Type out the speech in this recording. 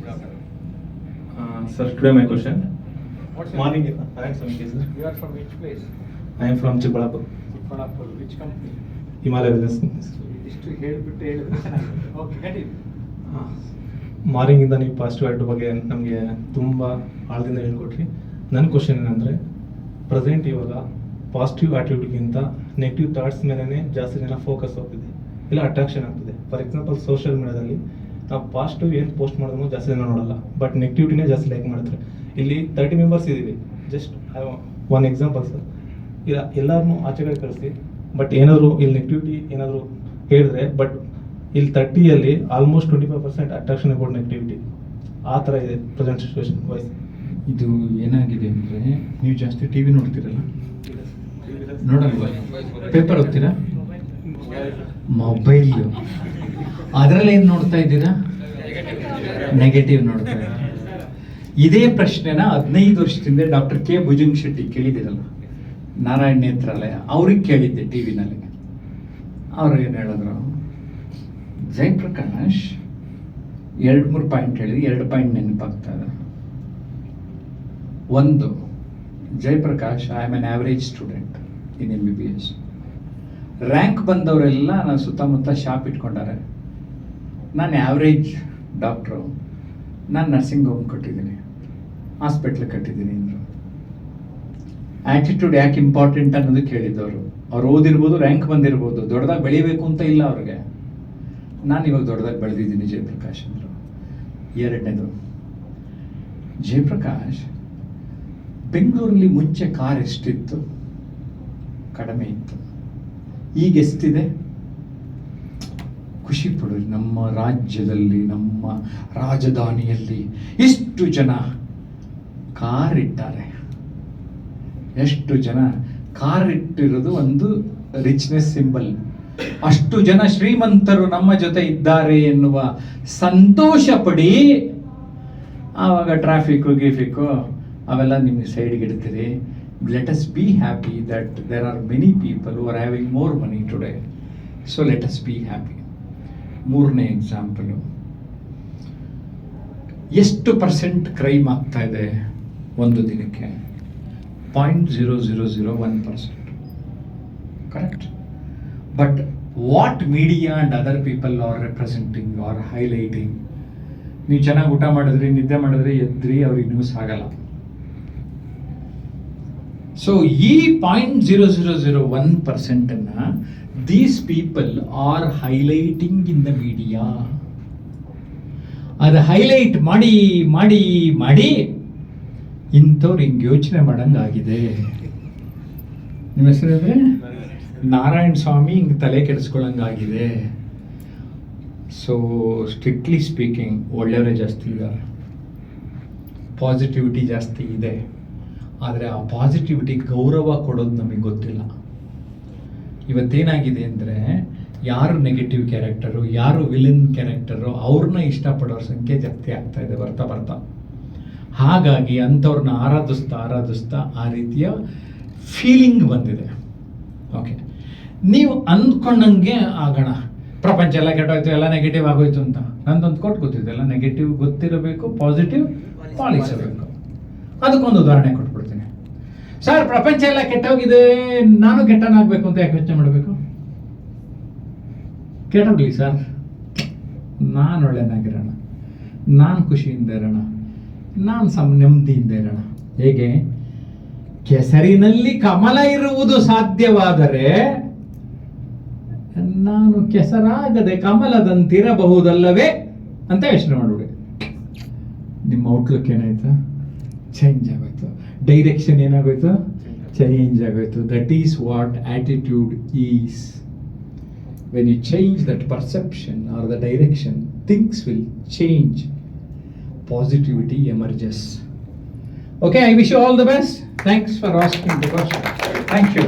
Sir, today my question. What's your Morning, name? I am Samike, sir. You are from which place? I am from Chikbalapur, Chikbalapur. Which company? Himalaya Business Company. ಇಷ್ಟು ಹೇಳ್ಬಿಟ್ಟು ಹೇಳಿದ್ರೆ ಚೆನ್ನಾಗಿರುತ್ತೆ. Okay ಹೇಳಿ. ಮಾರ್ನಿಂಗಿಂದ ನೀವು positive attitude ಬಗ್ಗೆ ನಮಗೆ ತುಂಬ ಆಳದಿಂದ ಹೇಳ್ಕೊಟ್ರಿ. ನನ್ನ ಕ್ವಶನ್ ಏನಂದರೆ, ಪ್ರೆಸೆಂಟ್ ಇವಾಗ ಪಾಸಿಟಿವ್ ಆ್ಯಟಿಟ್ಯೂಡ್ಗಿಂತ ನೆಗೆಟಿವ್ ಥಾಟ್ಸ್ ಮೇಲೇ ಜಾಸ್ತಿ ಜನ ಫೋಕಸ್ ಹೋಗ್ತಿದೆ, ಇಲ್ಲ ಅಟ್ರಾಕ್ಷನ್ ಆಗ್ತಿದೆ. ಫಾರ್ ಎಕ್ಸಾಂಪಲ್ ಸೋಷಿಯಲ್ ಮೀಡಿಯಾದಲ್ಲಿ ನಾವು ಪಾಸಿಟಿವ್ ಏನು ಪೋಸ್ಟ್ ಮಾಡೋದು ಜಾಸ್ತಿ ಜನ ನೋಡಲ್ಲ, ಬಟ್ ನೆಗೆಟಿವಿಟಿನೇ ಜಾಸ್ತಿ ಲೈಕ್ ಮಾಡ್ತಾರೆ. ಇಲ್ಲಿ 30 ಮೆಂಬರ್ಸ್ ಇದ್ದೀವಿ, ಜಸ್ಟ್ ಒನ್ ಎಕ್ಸಾಂಪಲ್ ಸರ್. ಇಲ್ಲ ಎಲ್ಲರನ್ನೂ ಆಚೆ ಕಡೆ ಕಳಿಸಿ, ಬಟ್ ಏನಾದರೂ ಇಲ್ಲಿ ನೆಗೆಟಿವಿಟಿ ಏನಾದರೂ ಹೇಳಿದ್ರೆ, ಬಟ್ ಇಲ್ಲಿ 30ಯಲ್ಲಿ ಆಲ್ಮೋಸ್ಟ್ 25% ಅಟ್ರಾಕ್ಷನ್ ಅಬೌಟ್ ನೆಗೆಟಿವಿಟಿ. ಆ ಥರ ಇದೆ ಪ್ರೆಸೆಂಟ್ ಸಿಚುವೇಶನ್ ವೈಸ್. ಇದು ಏನಾಗಿದೆ ಅಂದರೆ, ನೀವು ಜಾಸ್ತಿ ಟಿ ವಿ ನೋಡ್ತೀರಲ್ಲ, ನೋಡಲ್ವಾ? ಪೇಪರ್ ಓದ್ತೀರಾ? ಮೊಬೈಲ್, ಅದರಲ್ಲಿ ಏನು ನೋಡ್ತಾ ಇದ್ದೀರಾ? ನೆಗೆಟಿವ್ ನೋಡ್ತಾ ಇದ್ದೀರಾ. ಇದೇ ಪ್ರಶ್ನೆನ 15 ವರ್ಷದಿಂದ ಡಾಕ್ಟರ್ ಕೆ ಭುಜಂಗ್ ಶೆಟ್ಟಿ ಕೇಳಿದ್ದೀರಲ್ಲ, ನಾರಾಯಣ ನೇತ್ರಾಲಯ, ಅವ್ರಿಗೆ ಕೇಳಿದ್ದೆ ಟಿ ವಿನಲ್ಲಿ. ಅವ್ರು ಏನು ಹೇಳಿದ್ರು, ಜಯಪ್ರಕಾಶ್ 2-3 ಪಾಯಿಂಟ್ ಹೇಳಿದ್ರು, 2 ಪಾಯಿಂಟ್ ನೆನಪಾಗ್ತಾ ಇದೆ. ಒಂದು, Jayaprakash I am an average student in MBBS. Rank ಬಂದವರೆಲ್ಲ ನಾನು ಸುತ್ತಮುತ್ತ ಶಾಪ್ ಇಟ್ಕೊಂಡಾರೆ. ನಾನು ಆವ್ರೇಜ್ ಡಾಕ್ಟ್ರು, ನಾನು ನರ್ಸಿಂಗ್ ಹೋಮ್ ಕಟ್ಟಿದ್ದೀನಿ, ಹಾಸ್ಪಿಟ್ಲ್ ಕಟ್ಟಿದ್ದೀನಿ ಅಂದರು. ಆ್ಯಟಿಟ್ಯೂಡ್ ಯಾಕೆ ಇಂಪಾರ್ಟೆಂಟ್ ಅನ್ನೋದು ಕೇಳಿದ್ದವರು. ಅವ್ರು ಓದಿರ್ಬೋದು, ರ್ಯಾಂಕ್ ಬಂದಿರ್ಬೋದು, ದೊಡ್ಡದಾಗಿ ಬೆಳಿಬೇಕು ಅಂತ ಇಲ್ಲ ಅವ್ರಿಗೆ. ನಾನು ಇವಾಗ ದೊಡ್ಡದಾಗಿ ಬೆಳೆದಿದ್ದೀನಿ ಜಯಪ್ರಕಾಶ್ ಅಂದರು. ಎರಡನೇದು, ಜಯಪ್ರಕಾಶ್ ಬೆಂಗಳೂರಲ್ಲಿ ಮುಂಚೆ ಕಾರ್ ಎಷ್ಟಿತ್ತು? ಕಡಿಮೆ ಇತ್ತು. ಈಗ ಎಷ್ಟಿದೆ? ಖುಷಿ ಪಡೋರಿ, ನಮ್ಮ ರಾಜ್ಯದಲ್ಲಿ, ನಮ್ಮ ರಾಜಧಾನಿಯಲ್ಲಿ ಎಷ್ಟು ಜನ ಕಾರ್ ಇಟ್ಟಾರೆ. ಎಷ್ಟು ಜನ ಕಾರ್ ಇಟ್ಟಿರೋದು ಒಂದು ರಿಚ್ನೆಸ್ ಸಿಂಬಲ್. ಅಷ್ಟು ಜನ ಶ್ರೀಮಂತರು ನಮ್ಮ ಜೊತೆ ಇದ್ದಾರೆ ಎನ್ನುವ ಸಂತೋಷ ಪಡಿ. ಆವಾಗ ಟ್ರಾಫಿಕ್ಕು ಗೀಫಿಕ್ಕು ಅವೆಲ್ಲ ನಿಮಗೆ ಸೈಡ್ಗೆ ಇಡ್ತೀರಿ. Let us be happy that there are many people who are having more money today. So let us be happy. ಮೂರನೇ ಎಕ್ಸಾಂಪಲು, ಎಷ್ಟು % ಕ್ರೈಮ್ ಆಗ್ತಾ ಇದೆ ಒಂದು ದಿನಕ್ಕೆ? 0.0001%. Correct. But what media and other people are representing or highlighting? ನೀವು ಚೆನ್ನಾಗಿ ಊಟ ಮಾಡಿದ್ರಿ, ನಿದ್ದೆ ಮಾಡಿದ್ರಿ, ಎದ್ರಿ, ಅವ್ರಿಗೆ ನ್ಯೂಸ್ ಆಗಲ್ಲ. ಸೊ ಈ 0.0001%-ಅನ್ನು these people are highlighting in the media. ಅದು ಹೈಲೈಟ್ ಮಾಡಿ ಮಾಡಿ ಮಾಡಿ ಇಂಥವ್ರು ಹಿಂಗೆ ಯೋಚನೆ ಮಾಡಂಗಾಗಿದೆ. ನಿಮ್ಮ ಹೆಸರು ಅಂದರೆ ನಾರಾಯಣ ಸ್ವಾಮಿ, ಹಿಂಗೆ ತಲೆ ಕೆಡಿಸ್ಕೊಳ್ಳಂಗಾಗಿದೆ. ಸೊ ಸ್ಟ್ರಿಕ್ಟ್ಲಿ ಸ್ಪೀಕಿಂಗ್ ಒಳ್ಳೆಯವರೇ ಜಾಸ್ತಿ ಇದ್ದಾರೆ, ಪಾಸಿಟಿವಿಟಿ ಜಾಸ್ತಿ ಇದೆ. ಆದರೆ ಆ ಪಾಸಿಟಿವಿಟಿ ಗೌರವ ಕೊಡೋದು ನಮಗೆ ಗೊತ್ತಿಲ್ಲ. ಇವತ್ತೇನಾಗಿದೆ ಅಂದರೆ, ಯಾರು ನೆಗೆಟಿವ್ ಕ್ಯಾರೆಕ್ಟರು, ಯಾರು ವಿಲನ್ ಕ್ಯಾರೆಕ್ಟರು, ಅವ್ರನ್ನ ಇಷ್ಟಪಡೋರ ಸಂಖ್ಯೆ ಜಾಸ್ತಿ ಆಗ್ತಾ ಇದೆ ಬರ್ತಾ ಬರ್ತಾ. ಹಾಗಾಗಿ ಅಂಥವ್ರನ್ನ ಆರಾಧಿಸ್ತಾ ಆ ರೀತಿಯ ಫೀಲಿಂಗ್ ಬಂದಿದೆ. ಓಕೆ, ನೀವು ಅಂದ್ಕೊಂಡಂಗೆ ಆಗೋಣ, ಪ್ರಪಂಚ ಎಲ್ಲ ಕೆಟ್ಟೋಯ್ತು, ಎಲ್ಲ ನೆಗೆಟಿವ್ ಆಗೋಯ್ತು ಅಂತ. ನಂದೊಂದು ಕೊಟ್ಟು ಗೊತ್ತಿದೆ, ಎಲ್ಲ ನೆಗೆಟಿವ್ ಗೊತ್ತಿರಬೇಕು, ಪಾಸಿಟಿವ್ ಪಾಲಿಸಬೇಕು. ಅದಕ್ಕೊಂದು ಉದಾಹರಣೆ ಕೊಟ್ಬಿಡ್ತೀನಿ. ಸರ್, ಪ್ರಪಂಚ ಎಲ್ಲ ಕೆಟ್ಟೋಗಿದೆ, ನಾನು ಕೆಟ್ಟನಾಗಬೇಕು ಅಂತ ಯಾಕೆ ಯೋಚನೆ ಮಾಡಬೇಕು? ಕೆಟ್ಟೋಗ್ಲಿ ಸರ್, ನಾನು ಒಳ್ಳೆನಾಗಿರೋಣ, ನಾನು ಖುಷಿಯಿಂದ ಇರೋಣ, ನಾನು ನೆಮ್ಮದಿಯಿಂದ ಇರೋಣ. ಹೇಗೆ? ಕೆಸರಿನಲ್ಲಿ ಕಮಲ ಇರುವುದು ಸಾಧ್ಯವಾದರೆ ನಾನು ಕೆಸರಾಗದೆ ಕಮಲದಂತಿರಬಹುದಲ್ಲವೇ ಅಂತ ಯೋಚನೆ ಮಾಡ್ಬಿಡಿ. ನಿಮ್ಮ ಔಟ್ಲುಕ್ ಏನಾಯ್ತು? ಚೇಂಜ್ ಆಗೋಯ್ತು. ಡೈರೆಕ್ಷನ್ ಏನಾಗೋಯ್ತು? ಚೇಂಜ್ ಆಗೋಯ್ತು. That is what attitude is. When you change that perception or the direction, things will change. Positivity emerges. Okay, I wish you all the best. Thanks for asking the question. Thank you.